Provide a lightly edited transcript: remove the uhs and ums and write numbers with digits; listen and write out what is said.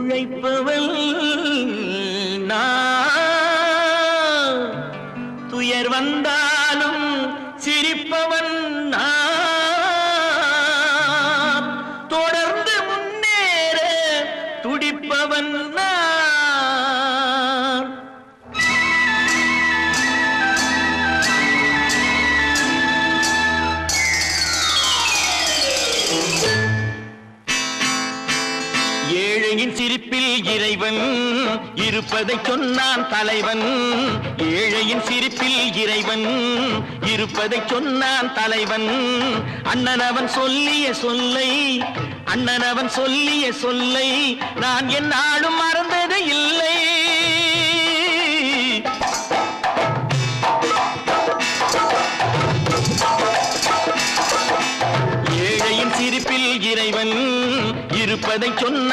உழைப்பவள் நான், துயர் வந்தாலும் சிரிப்பவன் நான், தொடர்ந்து முன்னேற துடிப்பவன் நான். ஏழையின் சிரிப்பில் இறைவன் இருப்பதை சொன்னான் தலைவன். ஏழையின் சிரிப்பில் இறைவன் இருப்பதை சொன்னான் தலைவன். அண்ணனவன் சொல்லிய சொல்லை, அண்ணனவன் சொல்லிய சொல்லை நான் என்னாலும் மறந்தது இல்லை. ஏழையின் சிரிப்பில் இறைவன் இருப்பதை சொன்ன